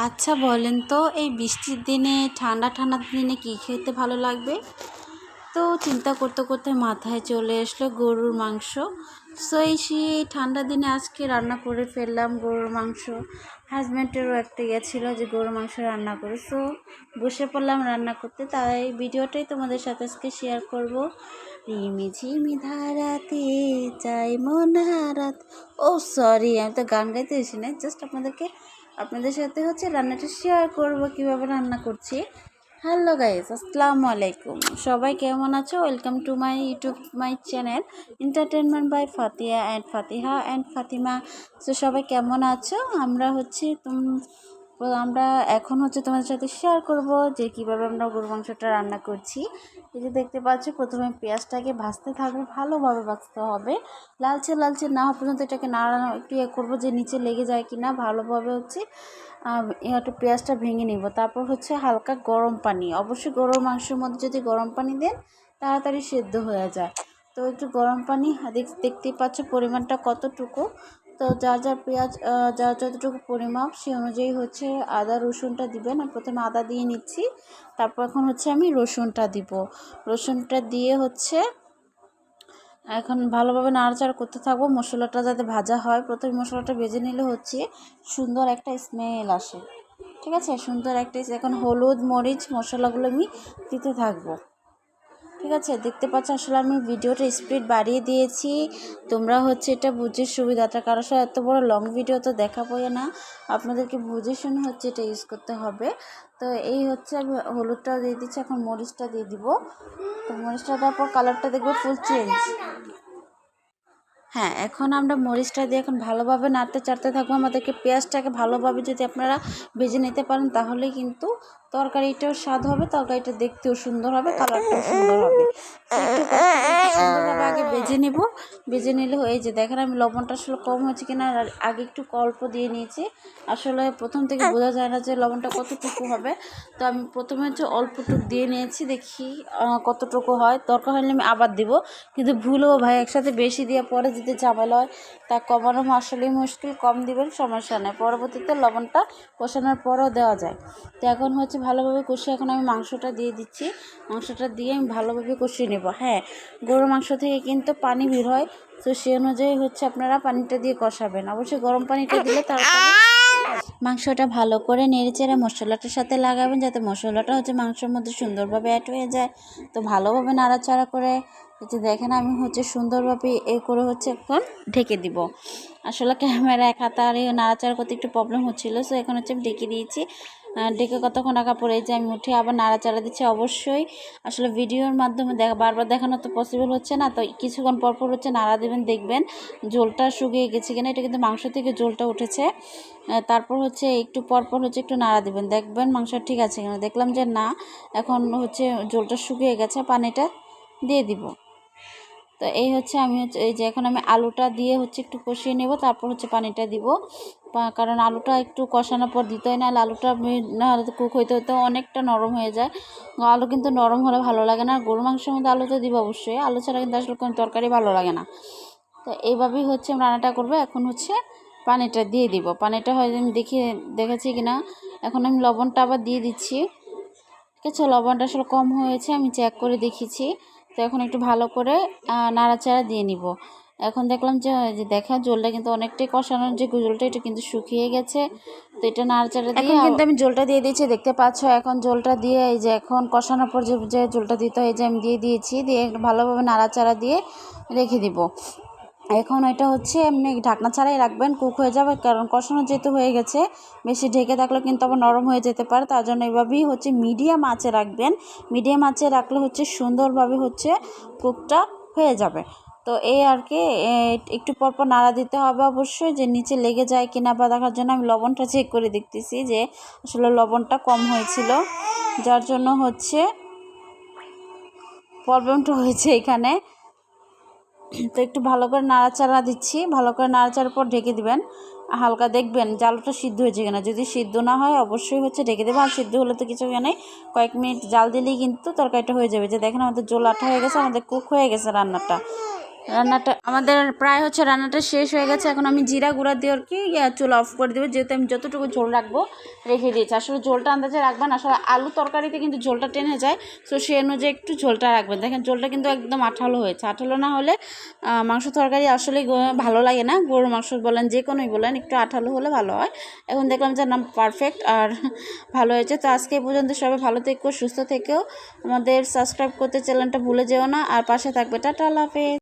আচ্ছা বলেন তো এই বৃষ্টির দিনে ঠান্ডা ঠান্ডা দিনে কী খেতে ভালো লাগবে? তো চিন্তা করতে করতে মাথায় চলে আসলো গরুর মাংস। সো সেই ঠান্ডা দিনে আজকে রান্না করে ফেললাম গরুর মাংস। হাজব্যান্ডেরও একটা ইয়ে ছিল যে গরুর মাংস রান্না করে, সো বসে পড়লাম রান্না করতে। তাই ভিডিওটাই তোমাদের সাথে আজকে শেয়ার করব। রিমি ঝিমি ধারাতে চাই মন হারাত। ও সরি, আমি তো গান গাইতে এসি না, জাস্ট আপনাদের সাথে রান্নাটা শেয়ার করব কিভাবে রান্না করছি। হ্যালো গাইস, আসসালামু আলাইকুম। সবাই কেমন আছো? Welcome to my YouTube channel entertainment by Fatiha and Fatima. তো সবাই কেমন আছো? আমরা এখন তোমাদের সাথে শেয়ার করব যে কীভাবে আমরা গরু মাংসটা রান্না করছি। এই যে দেখতে পাচ্ছ, প্রথমে পেঁয়াজটাকে ভাজতে থাকবে, ভালোভাবে ভাজতে হবে, লালচে লালচে না হওয়া পর্যন্ত এটাকে নাড়ানো একটু করবো যে নিচে লেগে যায় কি না, ভালোভাবে একটু পেঁয়াজটা ভেঙে নিব। তারপর হালকা গরম পানি, অবশ্যই গরুর মাংসের মধ্যে যদি গরম পানি দেন তাড়াতাড়ি সেদ্ধ হয়ে যায়। তো একটু গরম পানি দেখতেই পাচ্ছ পরিমাণটা কতটুকু। তো যার যতটুকু পরিমাপ সেই অনুযায়ী আদা রসুনটা দিবেন। আর প্রথমে আদা দিয়ে নিচ্ছি, তারপর এখন আমি রসুনটা দিব। রসুনটা দিয়ে এখন ভালোভাবে নাড়াচাড়া করতে থাকবো, মশলাটা যাতে ভাজা হয়। প্রথমে মশলাটা ভেজে নিলে সুন্দর একটা স্মেল আসে, ঠিক আছে? সুন্দর একটা এখন হলুদ মরিচ মশলাগুলো আমি দিতে থাকবো, ঠিক আছে? দেখতে পাচ্ছ আসলে আমি ভিডিওটা স্পিড বাড়িয়ে দিয়েছি, তোমরা এটা বুঝে সুবিধাটা, কারণ এত বড় লং ভিডিও তো দেখাবোই না, আপনাদেরকে বুঝে শুনে এটা ইউজ করতে হবে। তো এই আমি হলুদটাও দিয়ে দিচ্ছি, এখন মরিচটা দিয়ে দিব। তো মরিচটা দেওয়ার পর কালারটা দেখবে ফুল চেঞ্জ। হ্যাঁ, এখন আমরা মরিচটা দিয়ে এখন ভালোভাবে নাড়তে চাড়তে থাকবো। আমাদেরকে পেঁয়াজটাকে ভালোভাবে যদি আপনারা ভেজে নিতে পারেন তাহলেই কিন্তু তরকারিটাও স্বাদ হবে, তরকারিটা দেখতেও সুন্দর হবে, কালারটাও সুন্দর হবে। সুন্দরভাবে আগে ভেজে নেব। ভেজে নিলে এই যে দেখেন আমি লবণটা আসলে কম হয়েছে কিনা, আগে একটু অল্প দিয়ে নিয়েছি। আসলে প্রথম থেকে বোঝা যায় না যে লবণটা কতটুকু হবে, তো আমি প্রথমে অল্পটুকু দিয়ে নিয়েছি, দেখি কতটুকু হয়। দরকার হলে আমি আবার দিব, কিন্তু ভুলও ভাই একসাথে বেশি দিয়ে পরে যদি ঝামেলা হয় তা কমানো আসলেই মুশকিল। কম দিবেন, সমস্যা নেই, পরবর্তীতে লবণটা কষানোর পরও দেওয়া যায়। তো এখন ভালোভাবে কষিয়ে এখন আমি মাংসটা দিয়ে দিচ্ছি। মাংসটা দিয়ে আমি ভালোভাবে কষিয়ে নেব। হ্যাঁ, গরুর মাংস থেকে কিন্তু পানি বের হয়, তো সেই অনুযায়ী আপনারা পানিটা দিয়ে কষাবেন। অবশ্যই গরম পানিটা দিলে তারপরে মাংসটা ভালো করে নেড়েচেড়ে মশলাটার সাথে লাগাবেন, যাতে মশলাটা মাংসের মধ্যে সুন্দরভাবে অ্যাড হয়ে যায়। তো ভালোভাবে নাড়াচাড়া করে দেখেন আমি সুন্দরভাবে করে এখন ঢেকে দিব। আসলে ক্যামেরা এক হাতে আর নাড়াচাড়া করতে একটু প্রবলেম হচ্ছিলো, সো এখন আমি ঢেকে দিয়েছি। ঢেকে কতক্ষণ রাখা পরে যে আমি উঠে আবার নাড়াচাড়া দিচ্ছি। অবশ্যই আসলে ভিডিওর মাধ্যমে বারবার দেখানো তো পসিবল হচ্ছে না, তো কিছুক্ষণ পরপর নাড়া দেবেন, দেখবেন ঝোলটা শুকিয়ে গেছে কিনা। এটা কিন্তু মাংস থেকে ঝোলটা উঠেছে। তারপর একটু পরপর একটু নাড়া দেবেন, দেখবেন মাংস ঠিক আছে কিনা। দেখলাম যে না, এখন ঝোলটা শুকিয়ে গেছে, পানিটা দিয়ে দিব। তো এই আমি এই যে এখন আমি আলুটা দিয়ে একটু কষিয়ে নেব, তারপর পানিটা দিব, কারণ আলুটা একটু কষানোর পর দিতে হয়, না আলুটা না হলে কুক হইতে হতে অনেকটা নরম হয়ে যায়। আলু কিন্তু নরম হলে ভালো লাগে না। গরু মাংসের মধ্যে আলু তো দিব অবশ্যই, আলু ছাড়া কিন্তু আসলে কোনো তরকারি ভালো লাগে না। তো এইভাবেই রান্নাটা করবো। এখন পানিটা দিয়ে দিব। পানিটা আমি দেখেছি কিনা। এখন আমি লবণটা আবার দিয়ে দিচ্ছি, ঠিক আছে? লবণটা আসলে কম হয়েছে, আমি চেক করে দেখেছি। তো এখন একটু ভালো করে নাড়াচাড়া দিয়ে নিব। এখন দেখলাম যে দেখা জলটা কিন্তু অনেকটাই কষানোর যে জলটা এটা কিন্তু শুকিয়ে গেছে। তো এটা নাড়াচাড়া দিয়ে কিন্তু আমি জলটা দিয়ে দিয়েছি, দেখতে পাচ্ছ। এখন জলটা দিয়ে এই যে এখন কষানোর পর যে জলটা দিতে হয় যে আমি দিয়ে দিয়েছি, দিয়ে ভালোভাবে নাড়াচাড়া দিয়ে রেখে দিব। এখন এটা এমনি ঢাকনা ছাড়াই রাখবেন, কুক হয়ে যাবে, কারণ কষানো যেহেতু হয়ে গেছে। বেশি ঢেকে থাকলে কিন্তু আবার নরম হয়ে যেতে পারে, তার জন্য এভাবেই মিডিয়াম আঁচে রাখবেন। মিডিয়াম আঁচে রাখলে সুন্দরভাবে কুকটা হয়ে যাবে। তো এই আর কি, একটু পরপর নাড়া দিতে হবে অবশ্যই, যে নিচে লেগে যায় কিনা বা দেখার জন্য আমি লবণটা চেক করে দেখতেছি যে আসলে লবণটা কম হয়েছিল, যার জন্য প্রবলেমটা হয়েছে এখানে। তো একটু ভালো করে নাড়াচাড়া দিচ্ছি, ভালো করে নাড়াচাড়ার পর ঢেকে দিবেন। হালকা দেখবেন জালটা সিদ্ধ হয়েছে কিনা, যদি সিদ্ধ না হয় অবশ্যই ঢেকে দেবেন। আর সিদ্ধ হলে তো কিছু নেই, কয়েক মিনিট জাল দিলেই কিন্তু তরকারিটা হয়ে যাবে। যে দেখেন আমাদের জল আঠা হয়ে গেছে, আমাদের কুক হয়ে গেছে রান্নাটা। রান্নাটা আমাদের প্রায় হচ্ছে রান্নাটা শেষ হয়ে গেছে। এখন আমি জিরা গুঁড়া দিয়ে আর কি চুলা অফ করে দেবো, যেহেতু আমি যতটুকু ঝোল রাখবো রেখে দিয়েছি। আসলে ঝোলটা আন্দাজে রাখবেন, আসলে আলু তরকারিতে কিন্তু ঝোলটা টেনে যায়, তো সেই অনুযায়ী একটু ঝোলটা রাখবেন। দেখেন ঝোলটা কিন্তু একদম আঠালো হয়েছে, আঠালো না হলে মাংস তরকারি আসলে ভালো লাগে না। গরুর মাংস বলেন যে কোনোই বলেন, একটু আঠালো হলে ভালো হয়। এখন দেখলাম যে না পারফেক্ট আর ভালো হয়েছে। তো আজকে এই পর্যন্ত, সবাই ভালো থেকো, সুস্থ থেকেও, আমাদের সাবস্ক্রাইব করতে চ্যানেলটা ভুলে যেও না, আর পাশে থাকবে। টাটা, আল্লাহ হাফেজ।